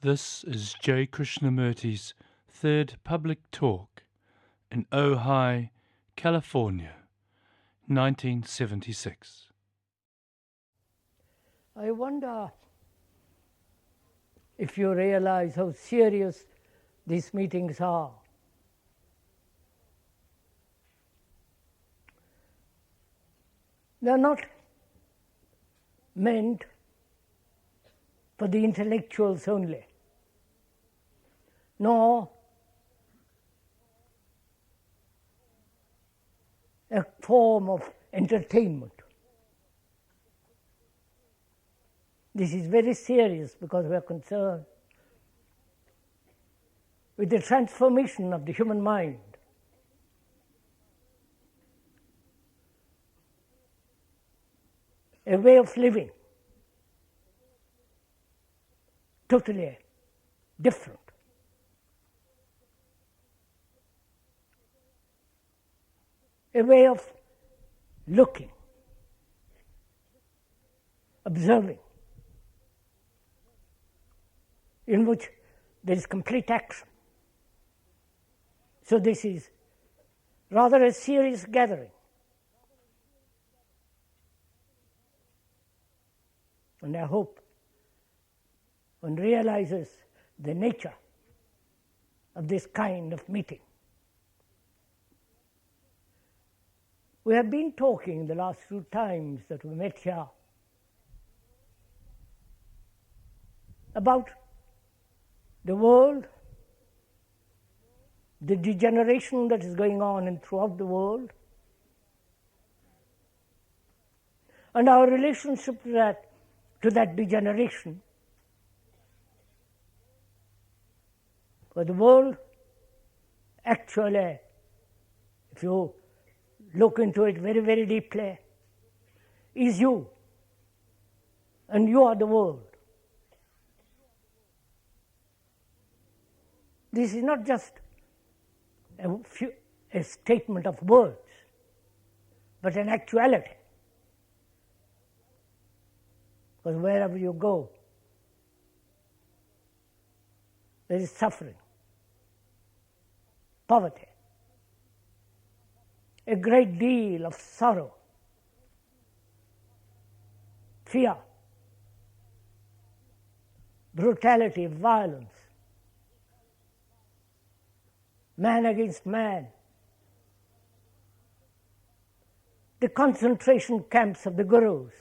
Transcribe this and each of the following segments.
This is J. Krishnamurti's third public talk in Ojai, California, 1976. I wonder if you realize how serious these meetings are. They are not meant for the intellectuals only, nor a form of entertainment. This is very serious because we are concerned with the transformation of the human mind. A way of living, totally different. A way of looking, observing, in which there is complete action. So this is rather a serious gathering. And I hope one realizes the nature of this kind of meeting. We have been talking the last few times that we met here about the world, the degeneration that is going on throughout the world, and our relationship to that degeneration. For the world, actually, if you look into it very, very deeply, is you, and you are the world. This is not just a statement of words, but an actuality. Because wherever you go, there is suffering, poverty, a great deal of sorrow, fear, brutality, violence, man against man, the concentration camps of the gurus,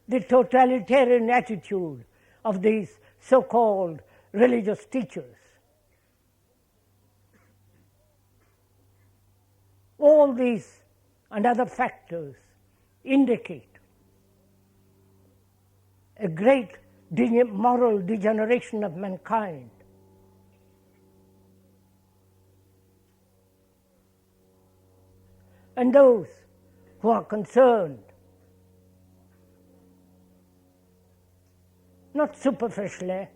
the totalitarian attitude of these so-called religious teachers. All these and other factors indicate a great moral degeneration of mankind. And those who are concerned, not superficially,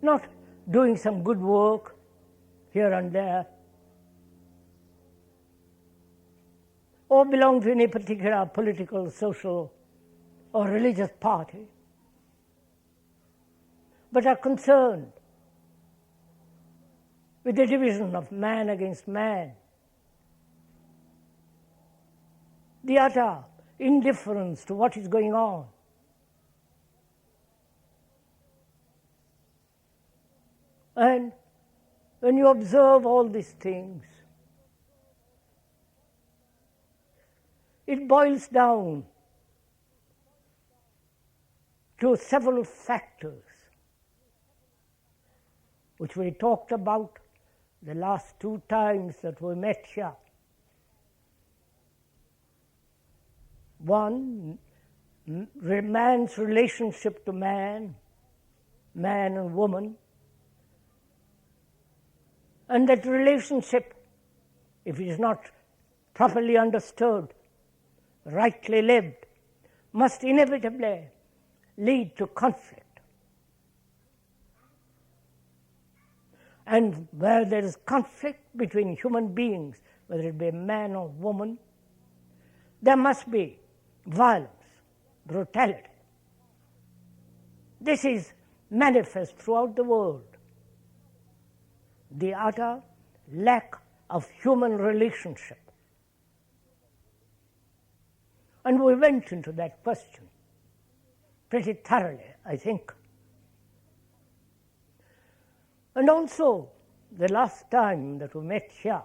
not doing some good work here and there, or belong to any particular political, social, or religious party, but are concerned with the division of man against man, the utter indifference to what is going on. And when you observe all these things, it boils down to several factors which we talked about the last two times that we met here. One, man's relationship to man, man and woman, and that relationship, if it is not properly understood, rightly lived, must inevitably lead to conflict. And where there is conflict between human beings, whether it be man or woman, there must be violence, brutality, This is manifest throughout the world. The utter lack of human relationship. And we went into that question pretty thoroughly, I think. And also, the last time that we met here,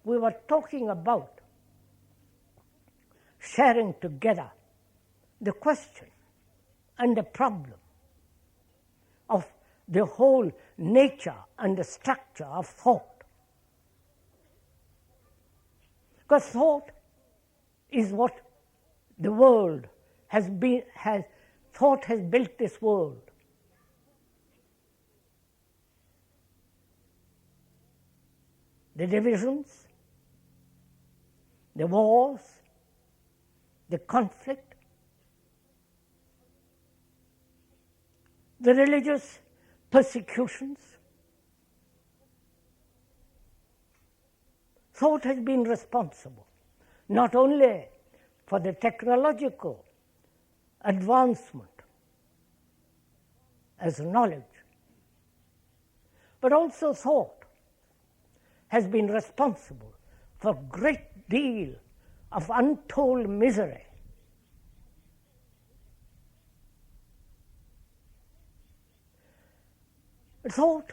we were talking about sharing together the question and the problem of the whole nature and the structure of thought. Because thought is what the world thought has built this world. The divisions, the wars, the conflict, the religious persecutions. Thought has been responsible not only for the technological advancement as knowledge, but also thought has been responsible for a great deal of untold misery. Thought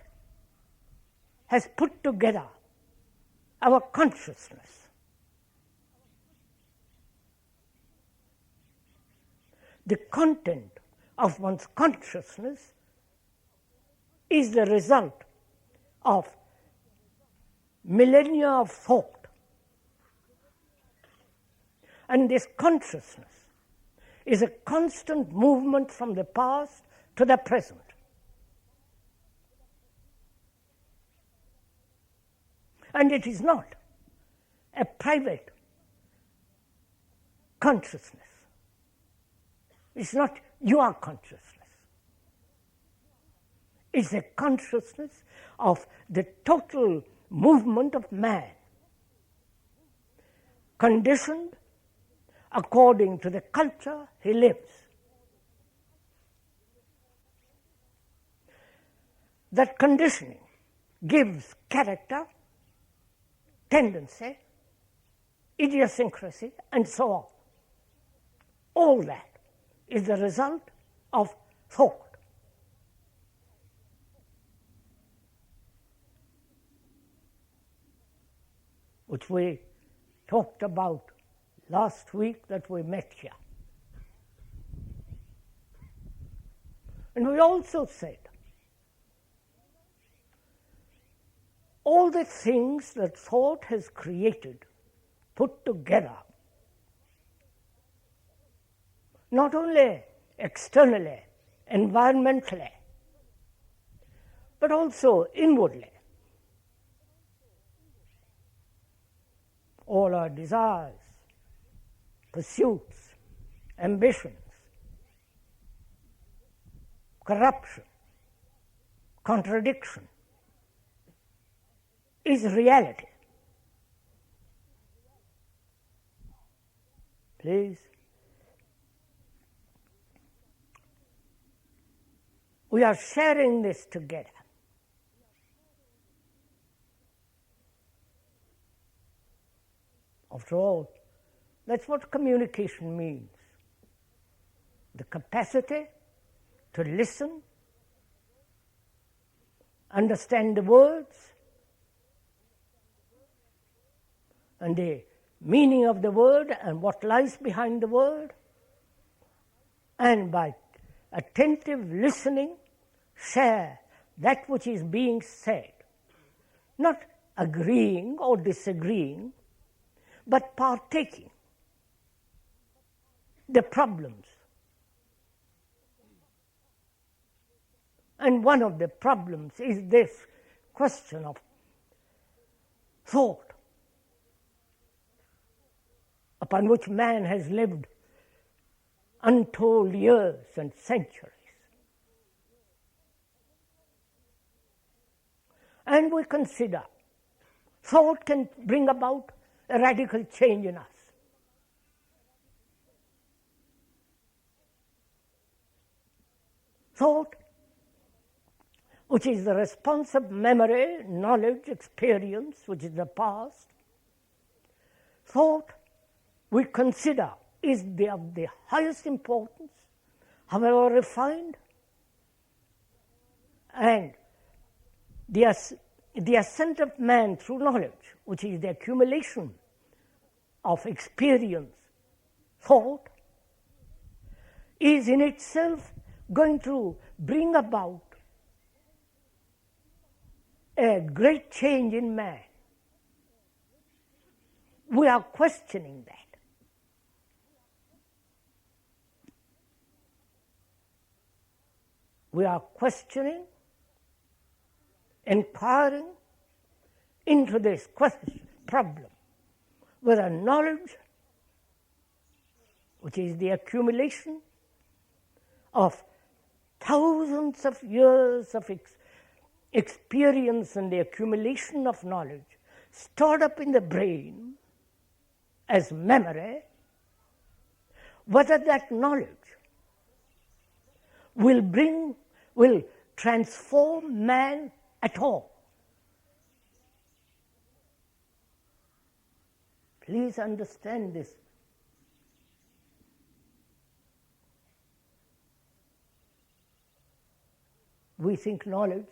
has put together our consciousness. The content of one's consciousness is the result of millennia of thought. And this consciousness is a constant movement from the past to the present. And it is not a private consciousness. It's not your consciousness. It's a consciousness of the total movement of man, conditioned according to the culture he lives. That conditioning gives character, tendency, idiosyncrasy, and so on. All that is the result of thought. Which we talked about last week that we met here. And we also said all the things that thought has created, put together, not only externally, environmentally, but also inwardly. All our desires, pursuits, ambitions, corruption, contradiction, is reality. Please. We are sharing this together. After all, that's what communication means. The capacity to listen, understand the words, and the meaning of the word and what lies behind the word, and by attentive listening, share that which is being said, not agreeing or disagreeing, but partaking the problems. And one of the problems is this question of thought, upon which man has lived untold years and centuries. And we consider thought can bring about a radical change in us. Thought, which is the response of memory, knowledge, experience, which is the past. Thought we consider is of the highest importance, however refined, and the ascent of man through knowledge, which is the accumulation of experience, thought, is in itself going to bring about a great change in man. We are questioning that. We are questioning, inquiring into this problem, whether knowledge, which is the accumulation of thousands of years of experience and the accumulation of knowledge stored up in the brain as memory, whether that knowledge will transform man at all. Please understand this. We think knowledge,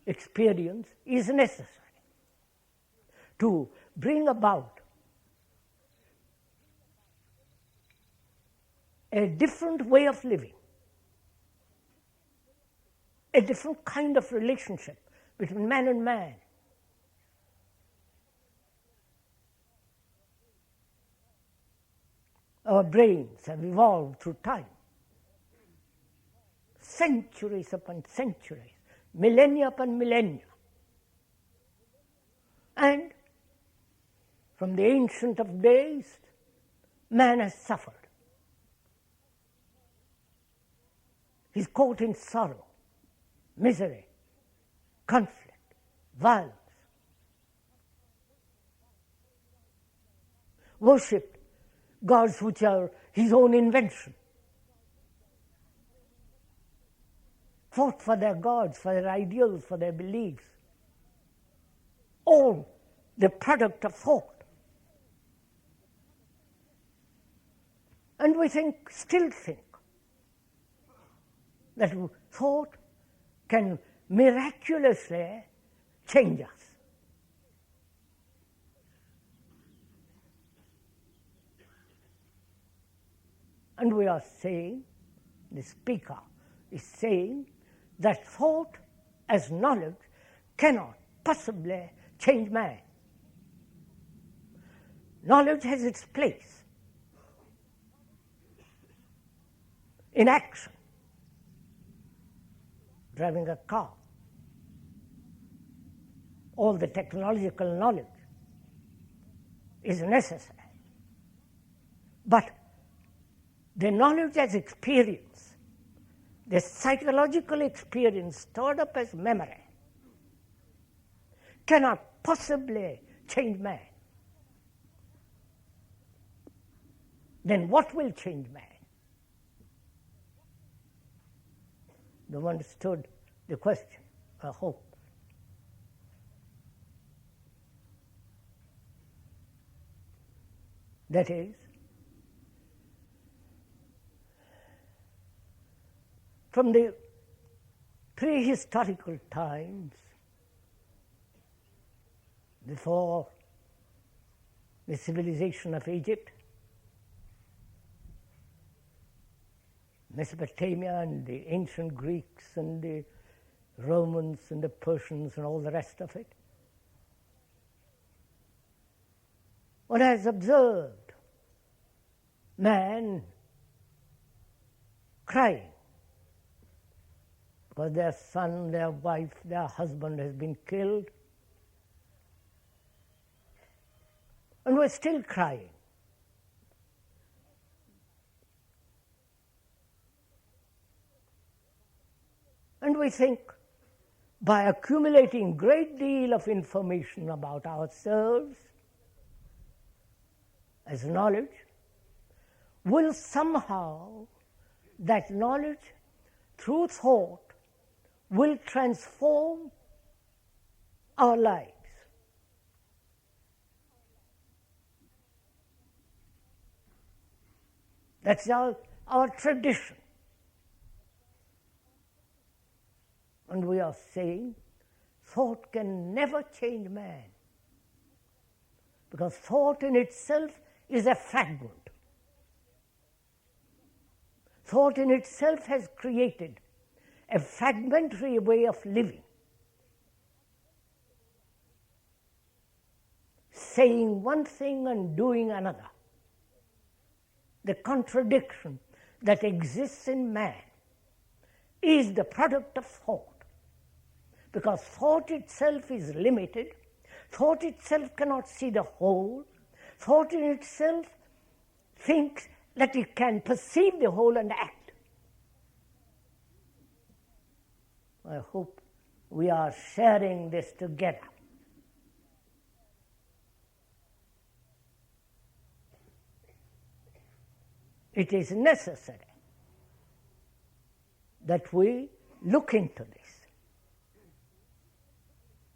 experience is necessary to bring about a different way of living, a different kind of relationship between man and man. Our brains have evolved through time, centuries upon centuries, millennia upon millennia. And from the ancient of days, man has suffered. He's caught in sorrow, misery, conflict, violence, worshipped gods which are his own invention, fought for their gods, for their ideals, for their beliefs, all the product of thought. And we still think, that thought can miraculously change us. And we are saying, the speaker is saying, that thought as knowledge cannot possibly change man. Knowledge has its place in action, driving a car, all the technological knowledge is necessary. But the knowledge as experience, the psychological experience stored up as memory, cannot possibly change man. Then what will change man? You understood the question, I hope. That is, from the prehistorical times, before the civilization of Egypt, Mesopotamia and the ancient Greeks and the Romans and the Persians and all the rest of it, one has observed man crying because their son, their wife, their husband has been killed, and we're still crying. And we think, by accumulating great deal of information about ourselves as knowledge, will somehow that knowledge through thought, will transform our lives. That's our tradition. And we are saying thought can never change man, because thought in itself is a fragment. Thought in itself has created a fragmentary way of living, saying one thing and doing another. The contradiction that exists in man is the product of thought, because thought itself is limited, thought itself cannot see the whole, thought in itself thinks that it can perceive the whole and act. I hope we are sharing this together. It is necessary that we look into this,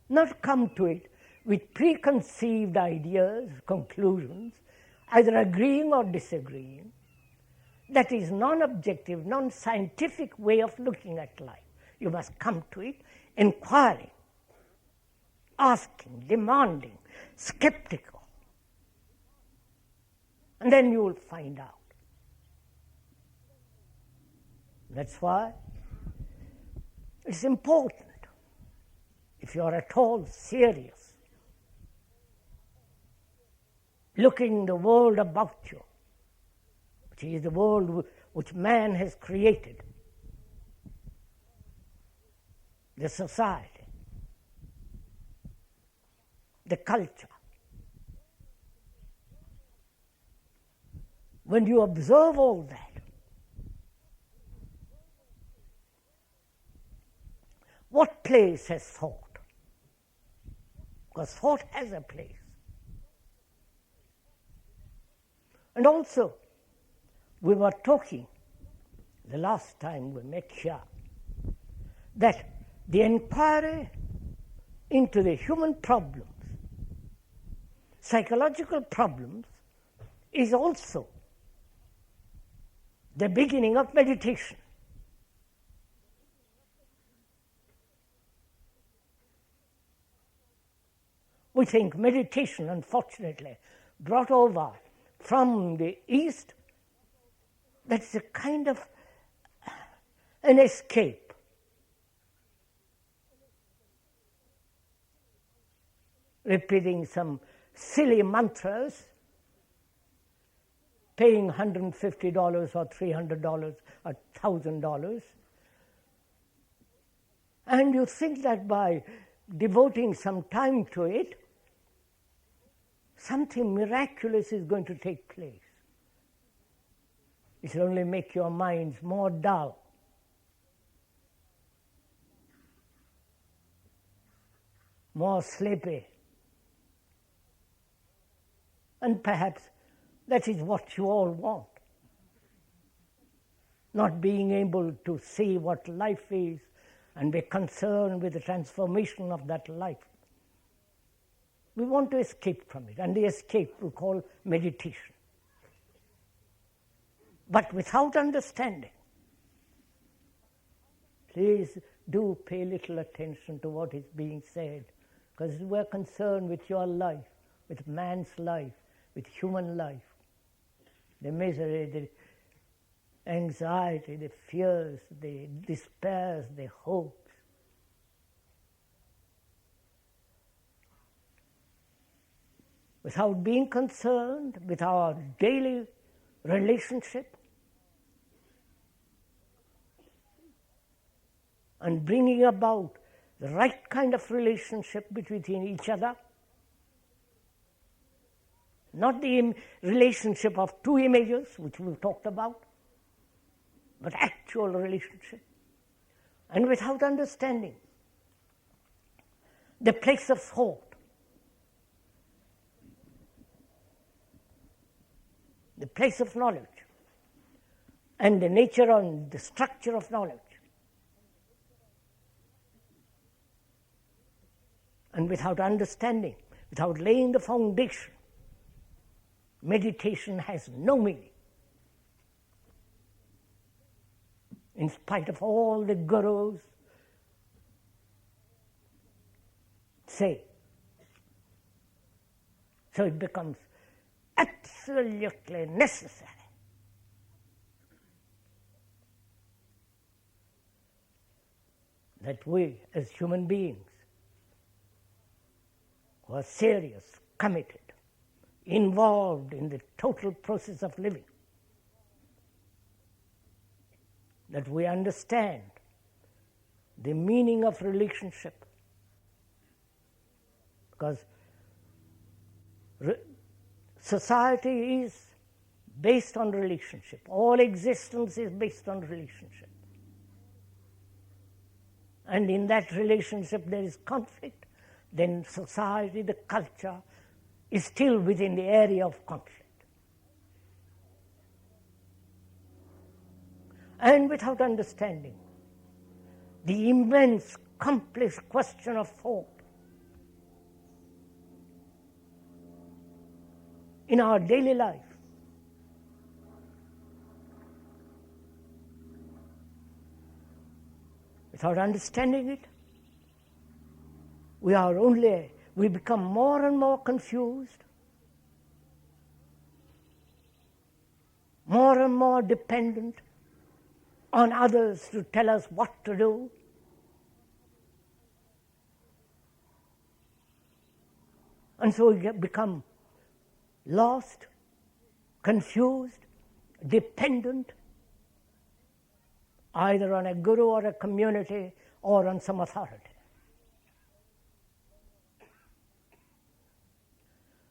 not come to it with preconceived ideas, conclusions, either agreeing or disagreeing. That is non-objective, non-scientific way of looking at life. You must come to it inquiring, asking, demanding, skeptical. And then you will find out. That's why it's important, if you are at all serious, looking the world about you, which is the world which man has created, the society, the culture. When you observe all that, what place has thought? Because thought has a place. And also, we were talking the last time we met here that the inquiry into the human problems, psychological problems, is also the beginning of meditation. We think meditation, unfortunately, brought over from the East, that's a kind of an escape. Repeating some silly mantras, paying $150 or $300 or $1,000, and you think that by devoting some time to it, something miraculous is going to take place. It will only make your minds more dull. More sleepy. And perhaps that is what you all want. Not being able to see what life is and be concerned with the transformation of that life. We want to escape from it, and the escape we call meditation. But without understanding. Please do pay little attention to what is being said, because we're concerned with your life, with man's life, with human life. The misery, the anxiety, the fears, the despairs, the hopes. Without being concerned with our daily relationship and bringing about the right kind of relationship between each other, not the relationship of two images, which we've talked about, but actual relationship, and without understanding the place of thought, the place of knowledge, and the nature and the structure of knowledge. And without understanding, without laying the foundation, meditation has no meaning. In spite of all the gurus say. So it becomes absolutely necessary that we as human beings who are serious, committed, involved in the total process of living, that we understand the meaning of relationship. Because society is based on relationship. All existence is based on relationship. And in that relationship there is conflict, then society, the culture, is still within the area of conflict. And without understanding the immense, complex question of thought in our daily life, without understanding it, we become more and more confused, more and more dependent on others to tell us what to do. And so we become lost, confused, dependent, either on a guru or a community or on some authority.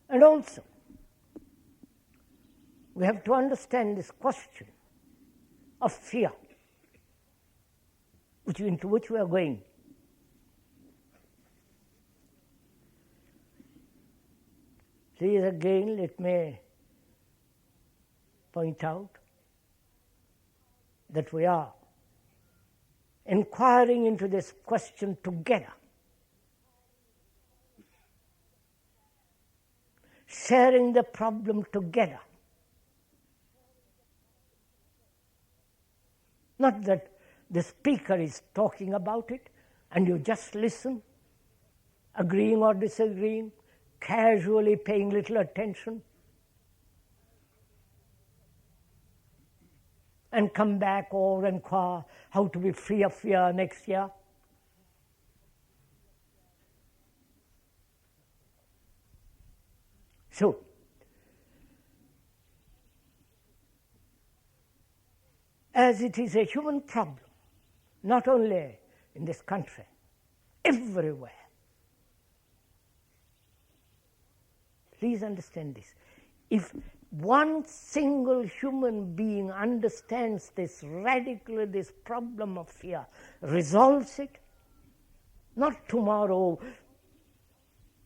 And also, we have to understand this question of fear, into which we are going. Please again, let me point out that we are inquiring into this question together, sharing the problem together. Not that the speaker is talking about it and you just listen, agreeing or disagreeing, casually paying little attention, and come back or inquire how to be free of fear next year. So, as it is a human problem, not only in this country, everywhere. Please understand this. If one single human being understands this radically, this problem of fear, resolves it, not tomorrow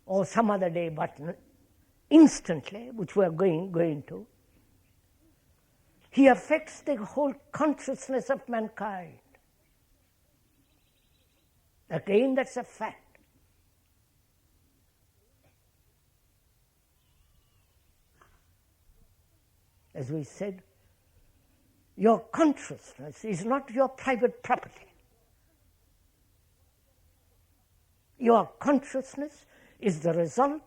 or some other day, but instantly, which we are going to, he affects the whole consciousness of mankind. Again, that's a fact. As we said, your consciousness is not your private property. Your consciousness is the result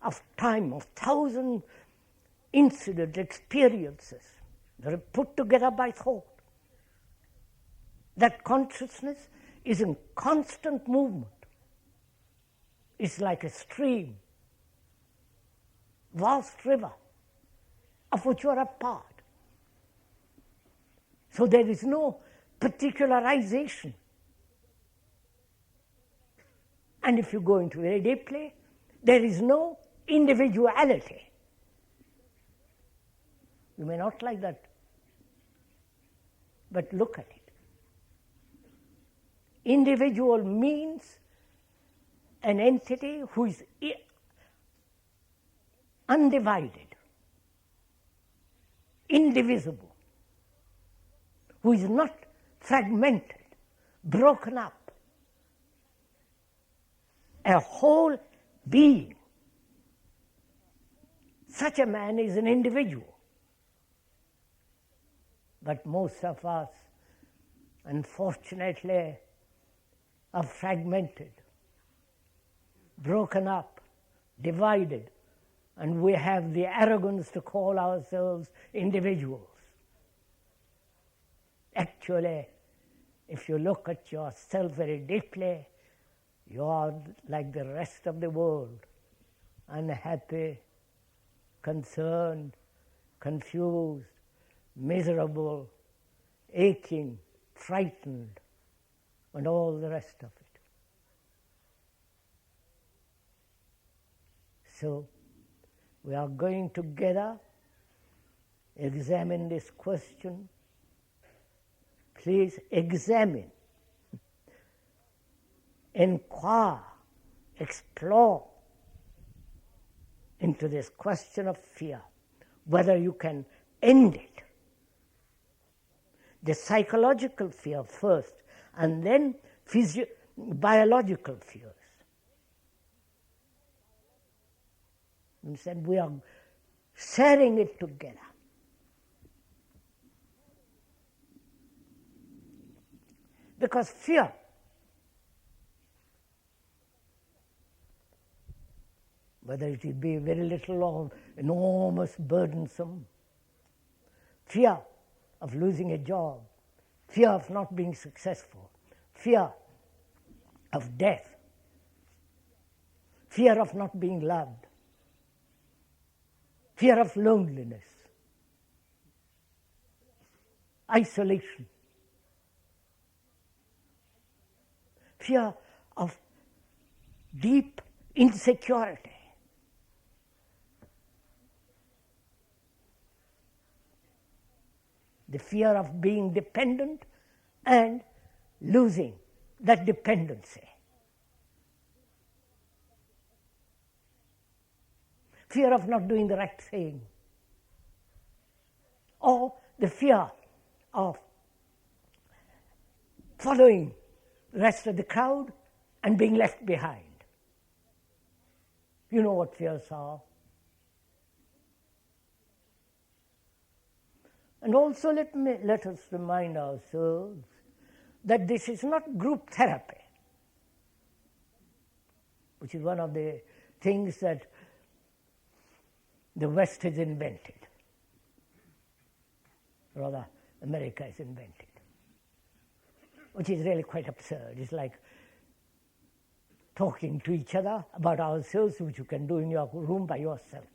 of time, of 1,000 incident experiences that are put together by thought. That consciousness is in constant movement. It's like a stream, vast river, of which you are a part. So there is no particularization. And if you go into very deeply, there is no individuality. You may not like that, but look at it. Individual means an entity who is undivided, indivisible, who is not fragmented, broken up, a whole being. Such a man is an individual. But most of us, unfortunately, are fragmented, broken up, divided, and we have the arrogance to call ourselves individuals. Actually, if you look at yourself very deeply, you are like the rest of the world, unhappy, concerned, confused, miserable, aching, frightened, and all the rest of it. So, we are going together examine this question. Please examine, inquire, explore into this question of fear, whether you can end it. The psychological fear first, and then biological fears. And said we are sharing it together. Because fear whether it will be very little or enormous, burdensome, fear of losing a job, fear of not being successful, fear of death, fear of not being loved, fear of loneliness, isolation, fear of deep insecurity, the fear of being dependent and losing that dependency, fear of not doing the right thing, or the fear of following the rest of the crowd and being left behind. You know what fears are. And also let us remind ourselves that this is not group therapy, which is one of the things that the West has invented, rather America has invented, which is really quite absurd. It's like talking to each other about ourselves, which you can do in your room by yourself,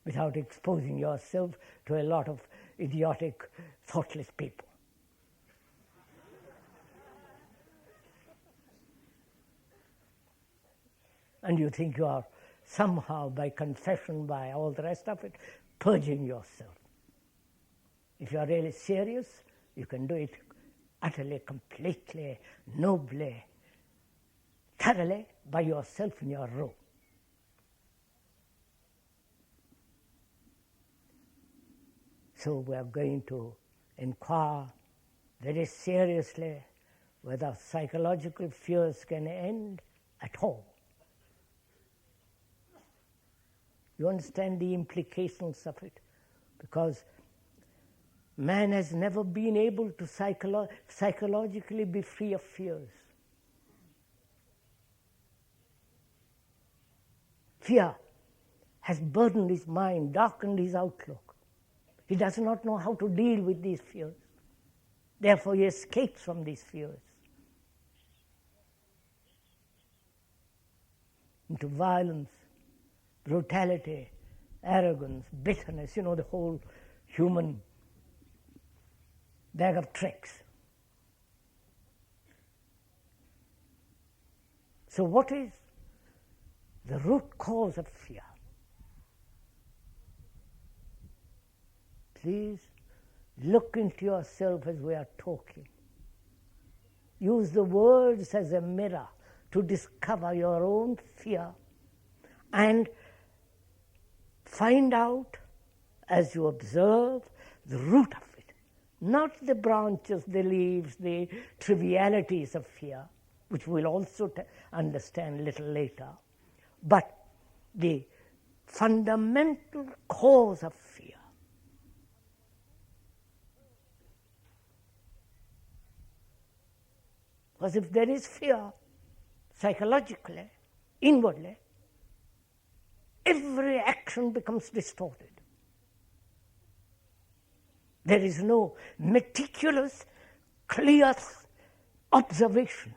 without exposing yourself to a lot of idiotic, thoughtless people. And you think you are somehow, by confession, by all the rest of it, purging yourself. If you are really serious, you can do it utterly, completely, nobly, thoroughly by yourself in your room. So we are going to inquire very seriously whether psychological fears can end at all. You understand the implications of it? Because man has never been able to psychologically be free of fears. Fear has burdened his mind, darkened his outlook. He does not know how to deal with these fears. Therefore, he escapes from these fears into violence, brutality, arrogance, bitterness, you know, the whole human bag of tricks. So what is the root cause of fear? Please look into yourself as we are talking. Use the words as a mirror to discover your own fear and find out, as you observe, the root of it. Not the branches, the leaves, the trivialities of fear, which we'll also understand a little later. But the fundamental cause of fear because if there is fear, psychologically, inwardly, every action becomes distorted. There is no meticulous, clear observation.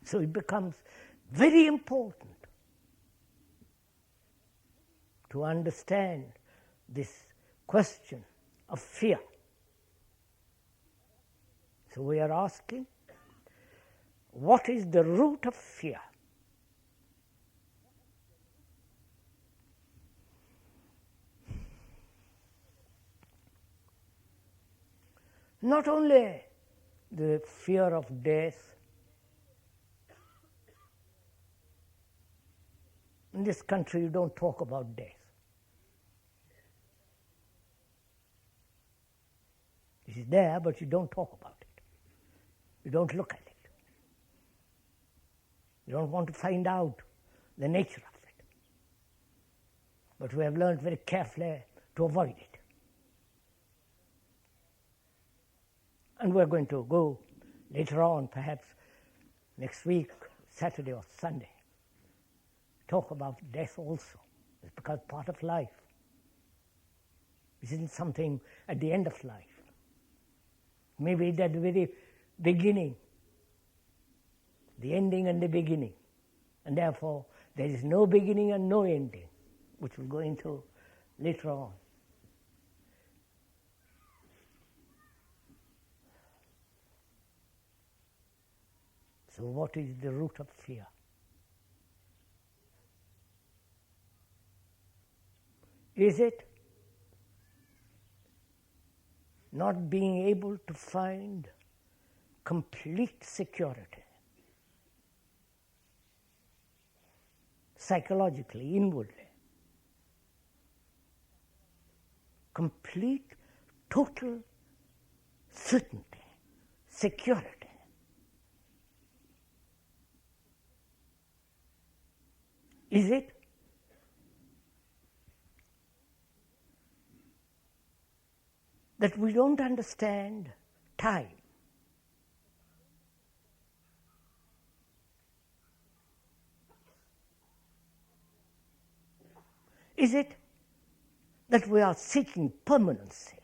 So it becomes very important to understand this question of fear. So we are asking, what is the root of fear? Not only the fear of death. In this country, you don't talk about death. It is there, but you don't talk about it. You don't look at it. You don't want to find out the nature of it. But we have learned very carefully to avoid it. And we're going to go later on, perhaps next week, Saturday or Sunday, talk about death also. It's because part of life. This isn't something at the end of life. Maybe at the very beginning, the ending and the beginning. And therefore, there is no beginning and no ending, which we'll go into later on. So what is the root of fear? Is it not being able to find complete security, psychologically, inwardly, complete, total certainty, security? Is it that we don't understand time? Is it that we are seeking permanency,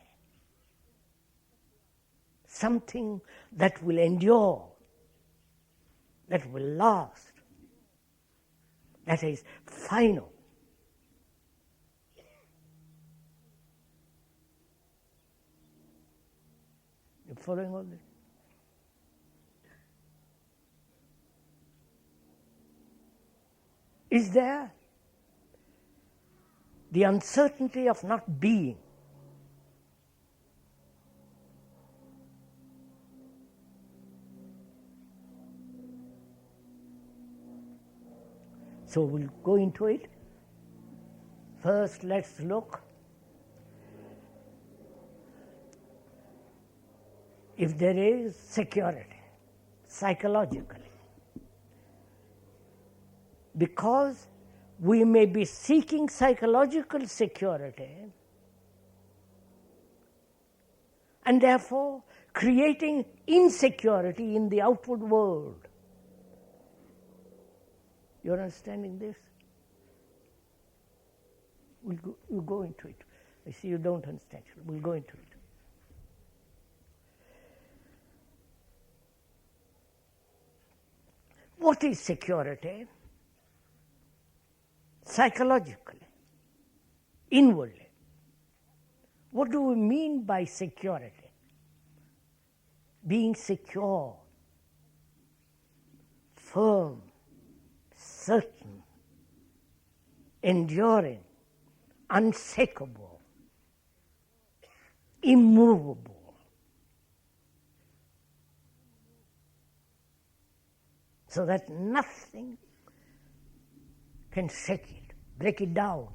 something that will endure, that will last, that is final? You following all this? Is there the uncertainty of not being? So we'll go into it. First, let's look if there is security, psychologically. Because we may be seeking psychological security and therefore creating insecurity in the outward world. You're understanding this? We'll go into it. I see you don't understand. We'll go into it. What is security? Psychologically, inwardly. What do we mean by security? Being secure, firm, certain, enduring, unshakable, immovable. So that nothing can shake it, break it down.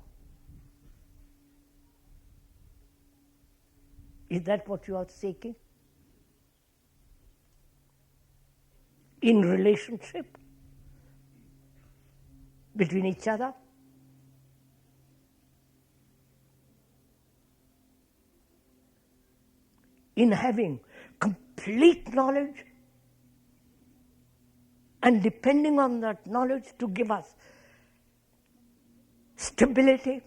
Is that what you are seeking? In relationship between each other? In having complete knowledge and depending on that knowledge to give us stability?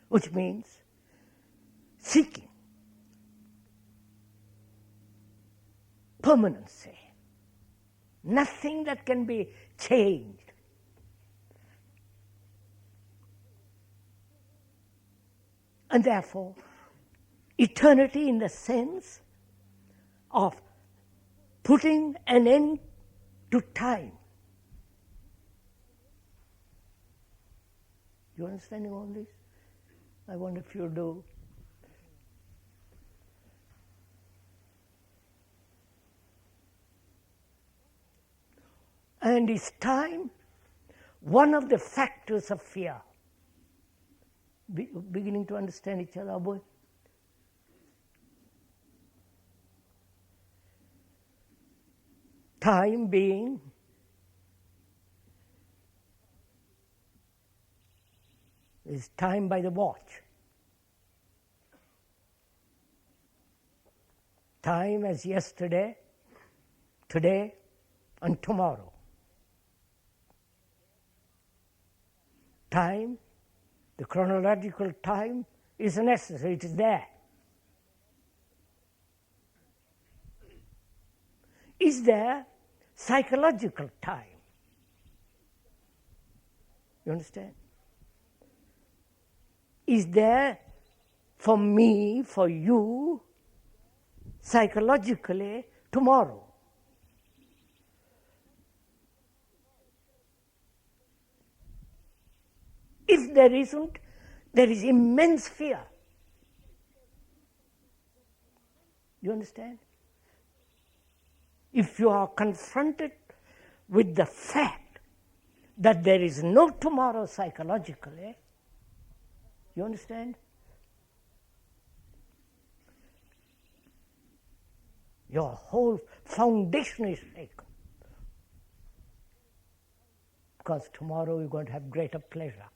Which means seeking permanency, nothing that can be changed. And therefore, eternity in the sense of putting an end to time. You understanding all this? I wonder if you do. And is time one of the factors of fear? Beginning to understand each other, boy? Time being is time by the watch. Time as yesterday, today, and tomorrow. Time, the chronological time, is necessary, it is there. Is there psychological time? You understand? Is there, for me, for you, psychologically, tomorrow? If there isn't, there is immense fear. You understand? If you are confronted with the fact that there is no tomorrow psychologically, you understand? Your whole foundation is shaken. Because tomorrow you're going to have greater pleasure.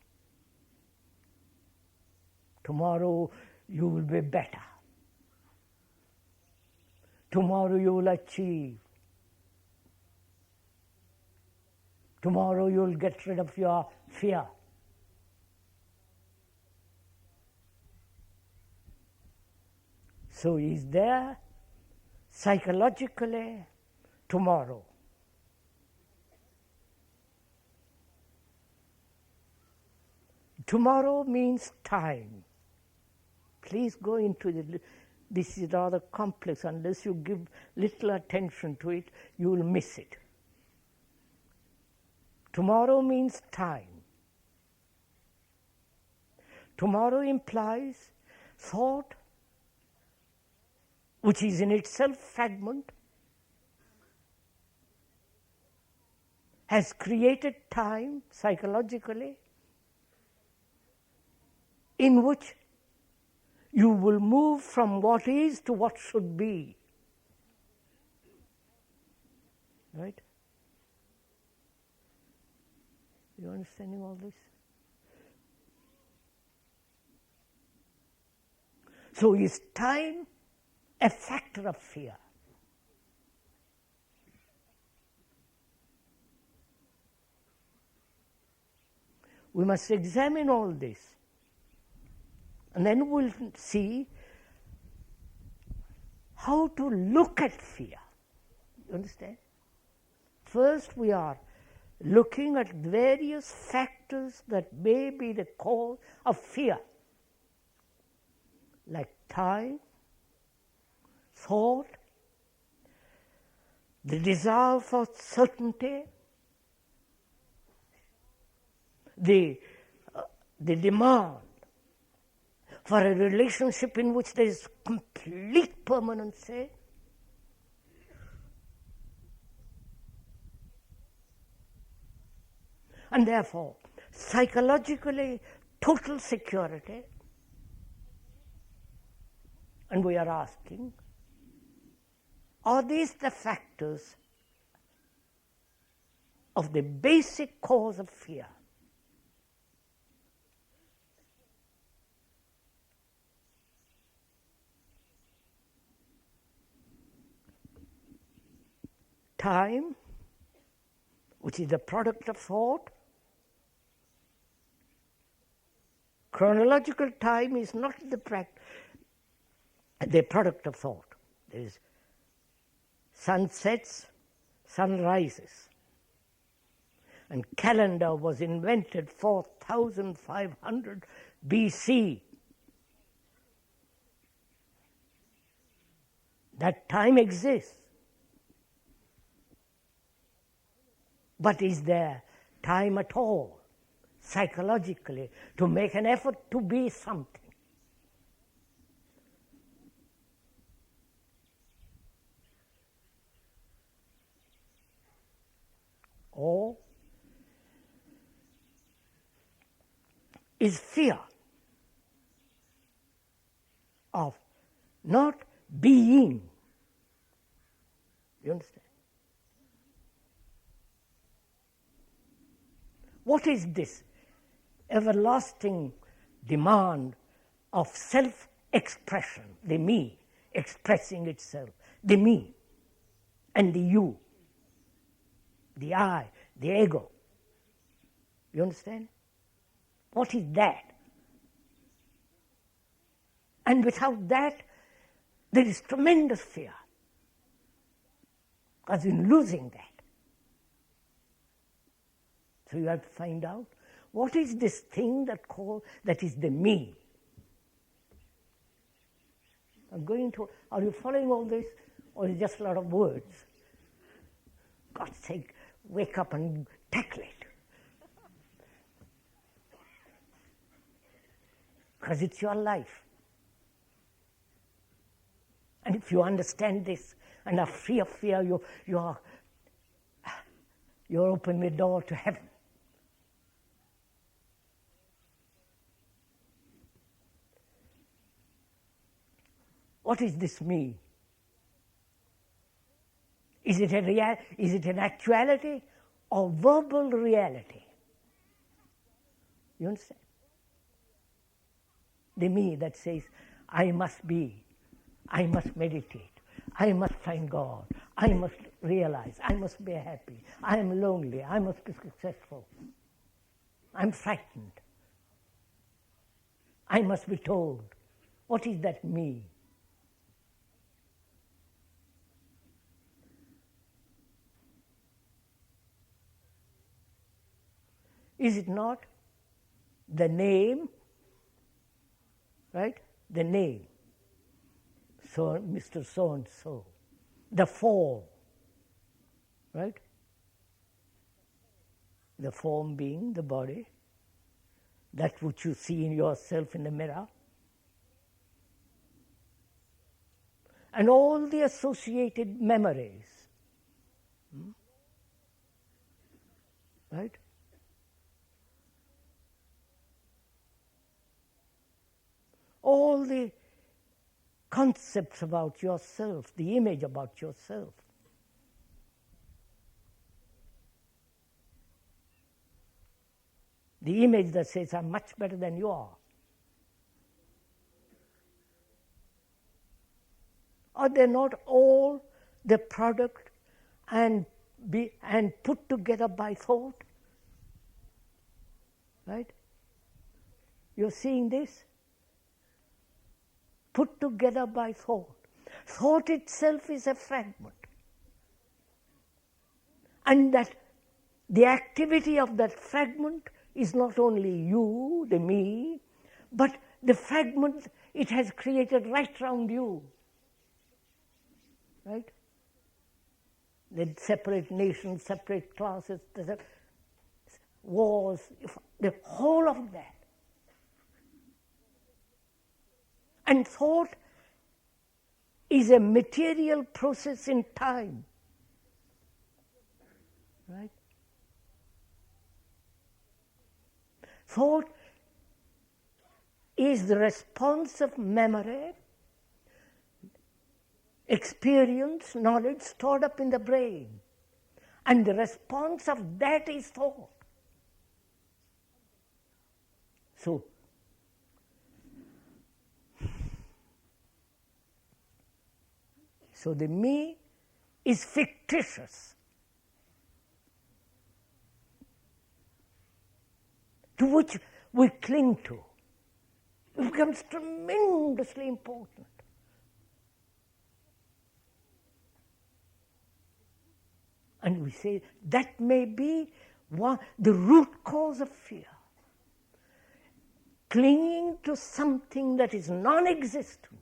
Tomorrow you will be better. Tomorrow you will achieve. Tomorrow you will get rid of your fear. So is there psychologically tomorrow? Tomorrow means time. Please go into this is rather complex. Unless you give little attention to it, you will miss it. Tomorrow means time. Tomorrow implies thought, which is in itself fragment, has created time psychologically in which you will move from what is to what should be. Right? You understanding all this? So is time a factor of fear? We must examine all this. And then we'll see how to look at fear. You understand? First, we are looking at various factors that may be the cause of fear, like time, thought, the desire for certainty, the demand for a relationship in which there is complete permanency, And therefore, psychologically, total security. And we are asking, are these the factors of the basic cause of fear? Time, which is the product of thought. Chronological time is not the product of thought. There is sun sets, sun rises. And calendar was invented 4,500 BC. That time exists. But is there time at all, psychologically, to make an effort to be something? Or is fear of not being? You understand? What is this everlasting demand of self-expression, the me expressing itself, the me and the you, the I, the ego? You understand? What is that? And without that, there is tremendous fear, because in losing that. So you have to find out, what is this thing that is the me? Are you following all this, or is it just a lot of words? God's sake, wake up and tackle it. Because it's your life. And if you understand this and are free of fear, you're opening the door to heaven. What is this me? Is it an actuality or verbal reality? You understand? The me that says, I must be, I must meditate, I must find God, I must realize, I must be happy, I am lonely, I must be successful, I'm frightened, I must be told. What is that me? Is it not the name, right? The name. So, Mr. So-and-so. The form, right? The form being the body, that which you see in yourself in the mirror. And all the associated memories, right? All the concepts about yourself, the image about yourself. The image that says, I'm much better than you are. Are they not all the product and put together by thought? Right? You're seeing this? Put together by thought. Thought itself is a fragment. And that the activity of that fragment is not only you, the me, but the fragment it has created right round you. Right? The separate nations, separate classes, wars, the whole of that. And thought is a material process in time. Right? thought is the response of memory, experience, knowledge stored up in the brain. And the response of that is thought. So the me is fictitious, to which we cling to. It becomes tremendously important. And we say that may be the root cause of fear. Clinging to something that is non-existent.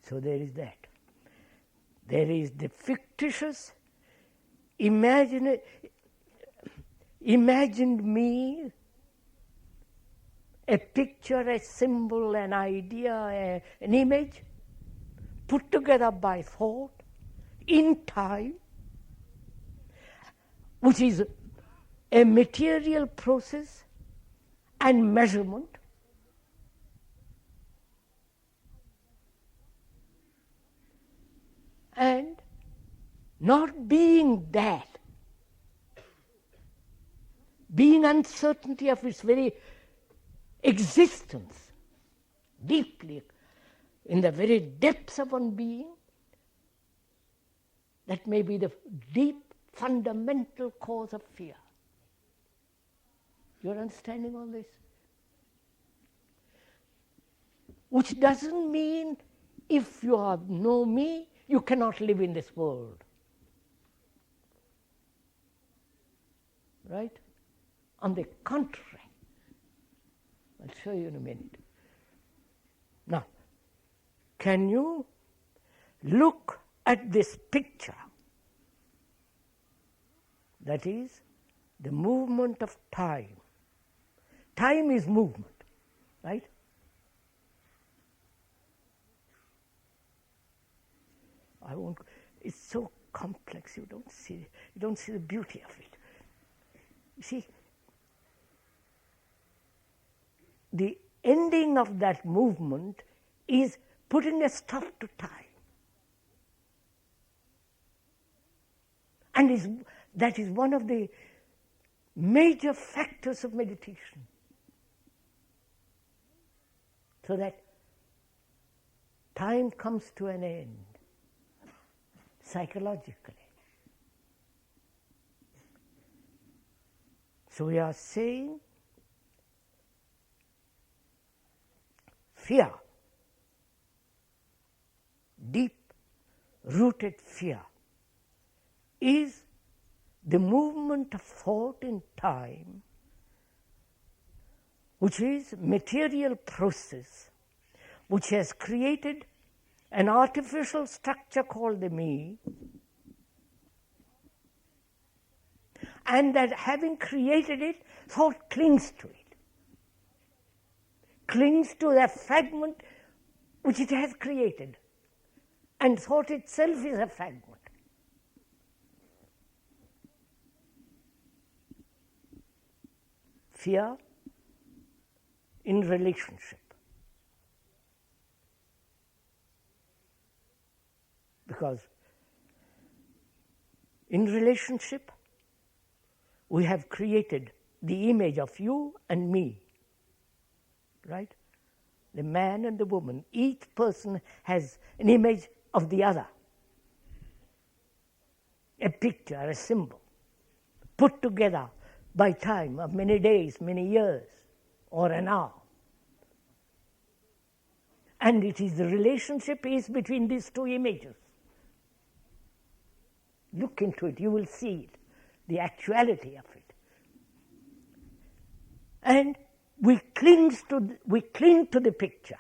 So there is that. There is the fictitious, imagined me, a picture, a symbol, an idea, an image, put together by thought, in time, which is a material process and measurement, and not being that, being uncertainty of its very existence, deeply in the very depths of one being, that may be the deep fundamental cause of fear. You're understanding all this? Which doesn't mean if you have no me, you cannot live in this world. Right? On the contrary. I'll show you in a minute. Now, can you look at this picture? That is the movement of time. Time is movement, right? I won't. It's so complex. You don't see the beauty of it. You see, the ending of that movement is putting a stop to time. And that is one of the major factors of meditation. So that time comes to an end, psychologically. So we are saying fear, deep-rooted fear, is the movement of thought in time, which is material process, which has created an artificial structure called the me, and that having created it, thought clings to it. Clings to the fragment which it has created. And thought itself is a fragment. Fear in relationship. Because in relationship, we have created the image of you and me, right? The man and the woman, each person has an image of the other, a picture, a symbol, put together by time of many days, many years, or an hour. And it is the relationship is between these two images. Look into it, you will see it, the actuality of it. And we cling to the picture,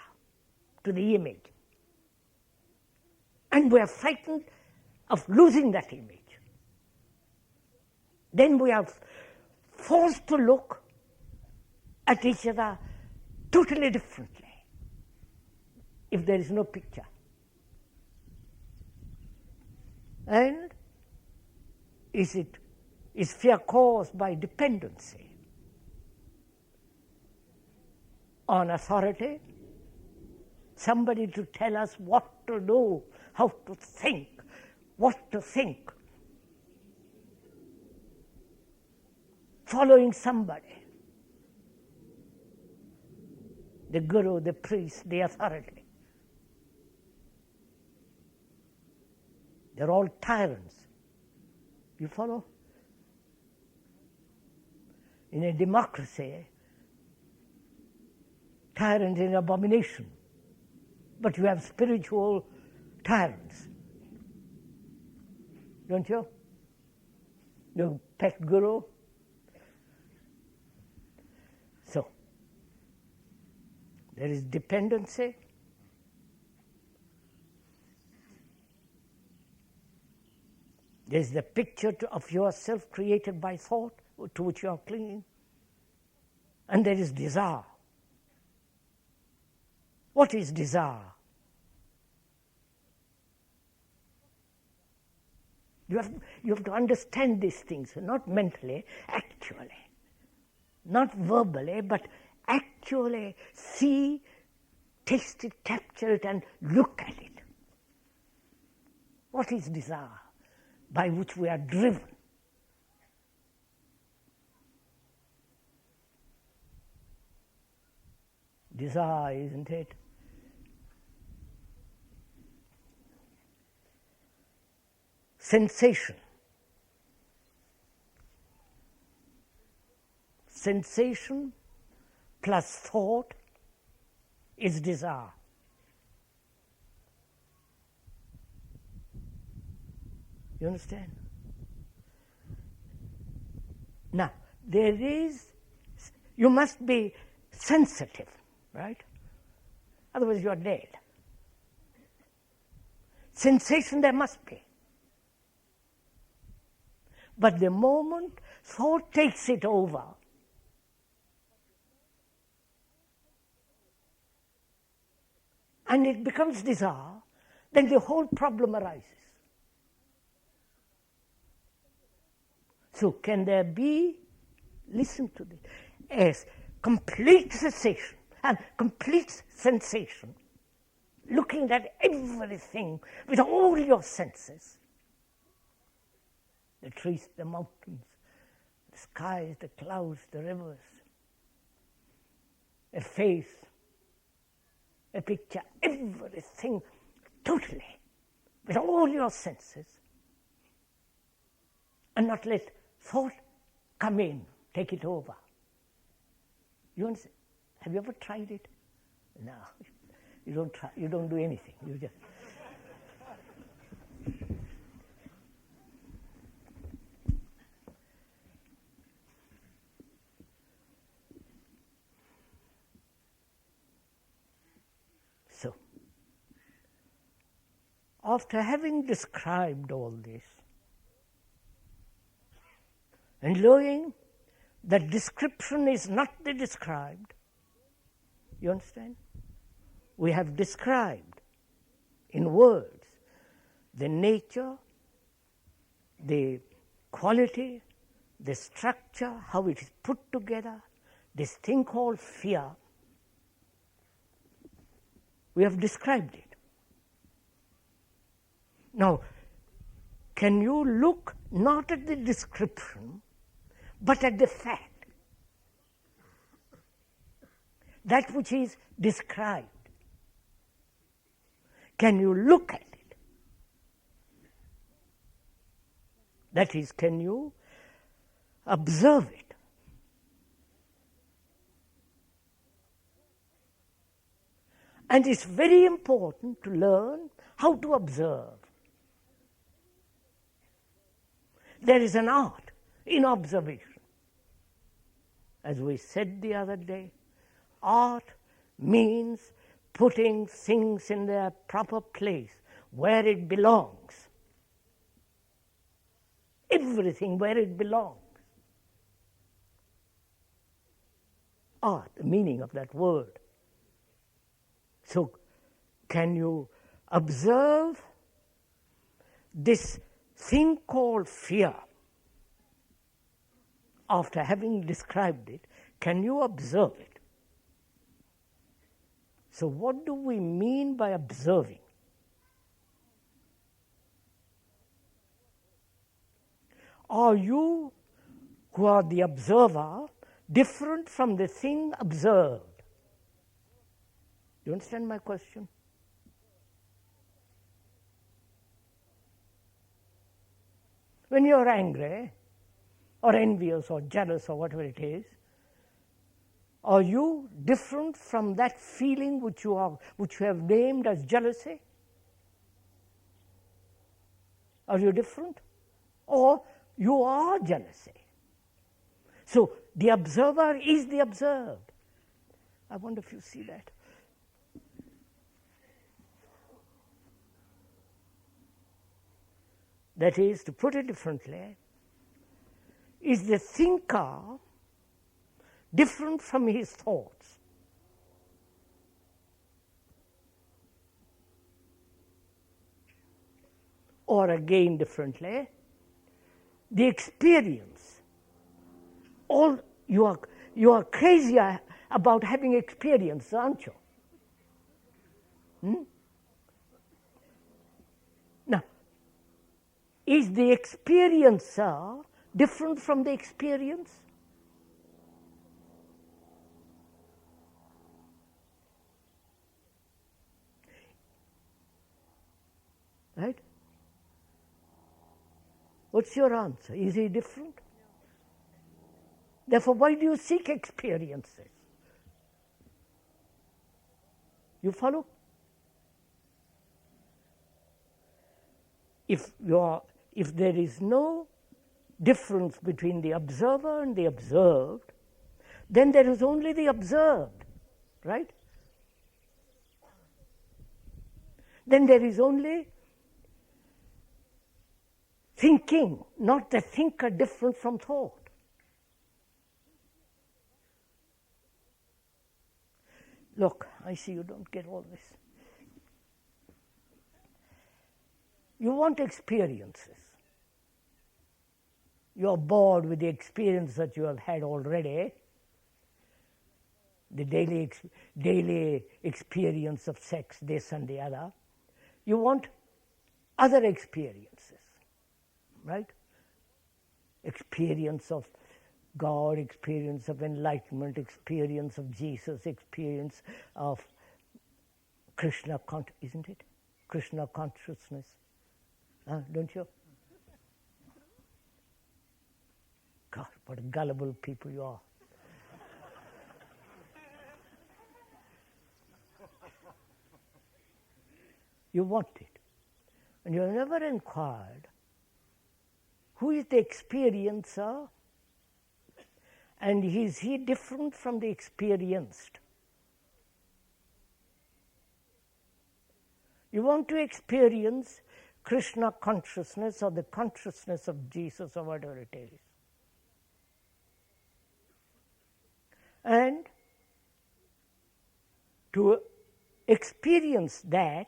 to the image. And we are frightened of losing that image. Then we are forced to look at each other totally differently if there is no picture. And is fear caused by dependency on authority? Somebody to tell us what to do, how to think, what to think. Following somebody. The guru, the priest, the authority. They're all tyrants. You follow? In a democracy, tyrant is an abomination. But you have spiritual tyrants. Don't you? The pet guru. So, there is dependency. There is the picture of yourself created by thought to which you are clinging. And there is desire. What is desire? You have to understand these things, not mentally, actually. Not verbally, but actually see, taste it, capture it, and look at it. What is desire? By which we are driven. Desire, isn't it? Sensation. Sensation plus thought is desire. You understand? Now, you must be sensitive, right? Otherwise you are dead. Sensation there must be. But the moment thought takes it over, and it becomes desire, then the whole problem arises. So can there be, listen to this, as complete cessation and complete sensation, looking at everything with all your senses, the trees, the mountains, the skies, the clouds, the rivers, a face, a picture, everything totally, with all your senses, and not let thought come in, take it over. You understand? Have you ever tried it? No, you don't try. You don't do anything. You just. So, after having described all this, and knowing that description is not the described, you understand? We have described in words the nature, the quality, the structure, how it is put together, this thing called fear. We have described it. Now, can you look not at the description, but at the fact, that which is described? Can you look at it? That is, can you observe it? And it's very important to learn how to observe. There is an art in observation. As we said the other day, art means putting things in their proper place, where it belongs. Everything where it belongs. Art, the meaning of that word. So, can you observe this thing called fear, after having described it, can you observe it? So what do we mean by observing? Are you, who are the observer, different from the thing observed? Do you understand my question? When you are angry, or envious, or jealous, or whatever it is, are you different from that feeling which you have named as jealousy? Are you different? Or you are jealousy. So the observer is the observed. I wonder if you see that. That is, to put it differently, is the thinker different from his thoughts? Or again differently, the experience. All you are crazy about having experience, aren't you? Now, is the experiencer different from the experience? Right? What's your answer? Is he different? Therefore, why do you seek experiences? You follow? If there is no difference between the observer and the observed, then there is only the observed, right? Then there is only thinking, not the thinker different from thought. Look, I see you don't get all this. You want experiences. You are bored with the experience that you have had already, the daily experience of sex, this and the other. You want other experiences, right? Experience of God, experience of enlightenment, experience of Jesus, experience of Krishna, isn't it? Krishna consciousness, don't you? God, what gullible people you are. You want it. And you have never inquired who is the experiencer and is he different from the experienced? You want to experience Krishna consciousness or the consciousness of Jesus or whatever it is. And to experience that,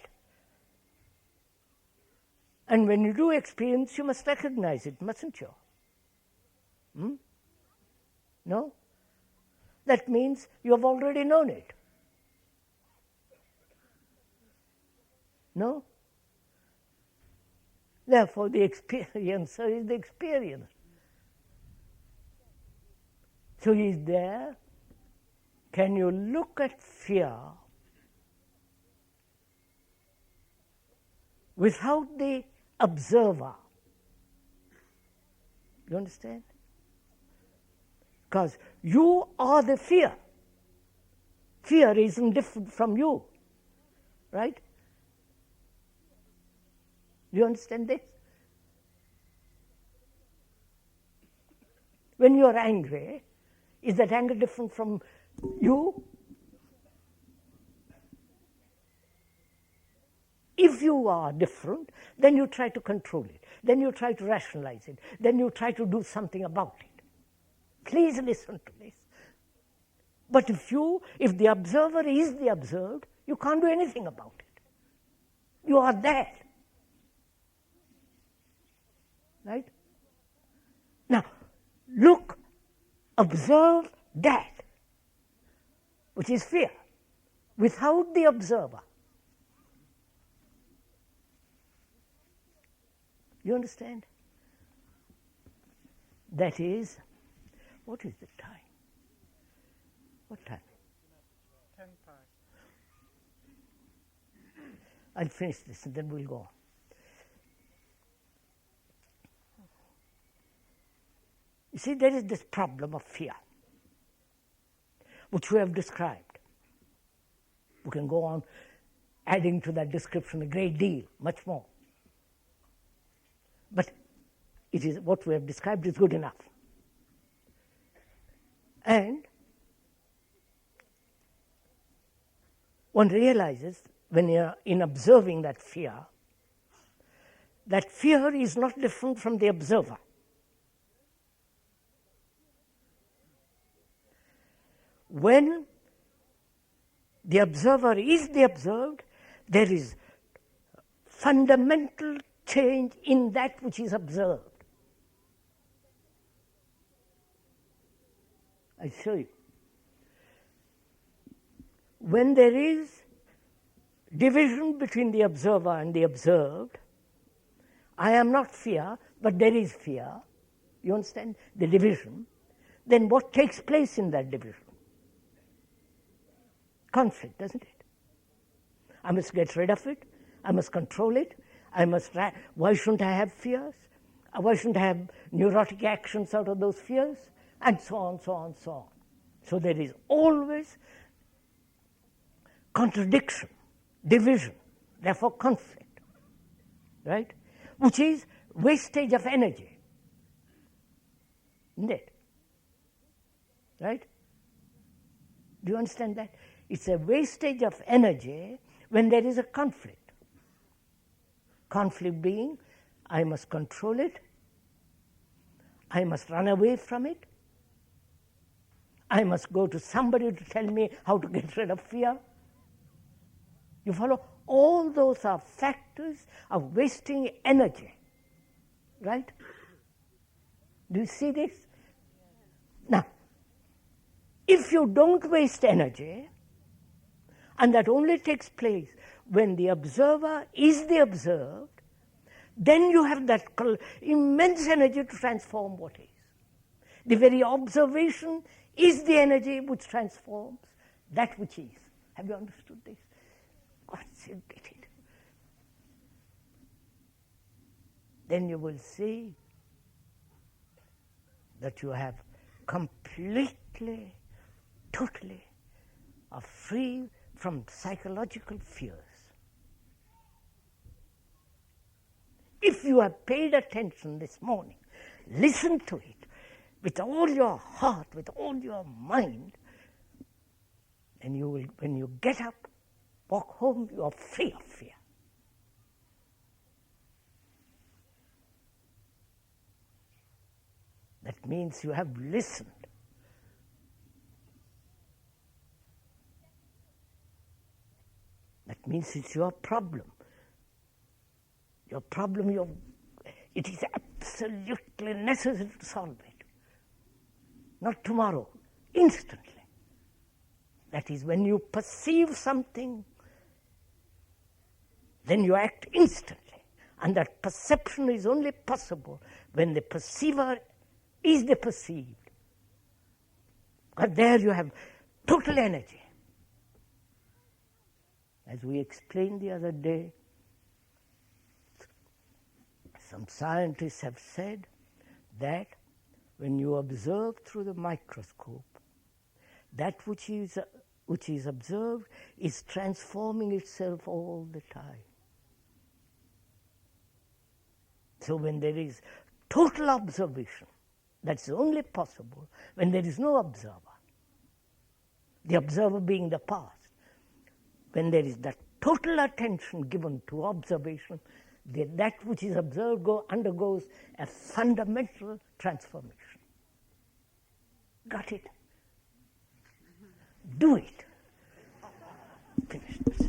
and when you do experience, you must recognize it, mustn't you? No? That means you have already known it. No? Therefore, the experiencer is the experience. So he is there. Can you look at fear without the observer? You understand? Because you are the fear. Fear isn't different from you, right? Do you understand this? When you are angry, is that anger different from you? If you are different, then you try to control it. Then you try to rationalize it. Then you try to do something about it. Please listen to this. But if the observer is the observed, you can't do anything about it. You are there. Right? Now, look, observe that, which is fear, without the observer. You understand? That is, what is the time? What time? 10 past. I'll finish this and then we'll go on. You see, there is this problem of fear, which we have described. We can go on adding to that description a great deal, much more. But it is what we have described is good enough. And one realizes when you are in observing that fear is not different from the observer. When the observer is the observed, there is fundamental change in that which is observed. I show you. When there is division between the observer and the observed, I am not fear, but there is fear. You understand the division? Then what takes place in that division? Conflict, doesn't it? I must get rid of it. I must control it. Why shouldn't I have fears? Why shouldn't I have neurotic actions out of those fears? And so on, so on, so on. So there is always contradiction, division, therefore conflict, right? Which is wastage of energy, isn't it? Right? Do you understand that? It's a wastage of energy when there is a conflict. Conflict being, I must control it, I must run away from it, I must go to somebody to tell me how to get rid of fear. You follow? All those are factors of wasting energy, right? Do you see this? Now, if you don't waste energy, and that only takes place when the observer is the observed, then you have that immense energy to transform what is. The very observation is the energy which transforms that which is. Have you understood this? Once you get it, then you will see that you have completely, totally are free from psychological fears. If you have paid attention this morning, listen to it with all your heart, with all your mind, and you will, when you get up, walk home, you are free of fear. That means you have listened. That means it's your problem. Your problem, it is absolutely necessary to solve it. Not tomorrow, instantly. That is, when you perceive something, then you act instantly. And that perception is only possible when the perceiver is the perceived. Because there you have total energy. As we explained the other day, some scientists have said that when you observe through the microscope, that which is observed is transforming itself all the time. So when there is total observation, that's only possible when there is no observer. The observer being the past. When there is that total attention given to observation, that which is observed undergoes a fundamental transformation. Got it? Do it. Finish this.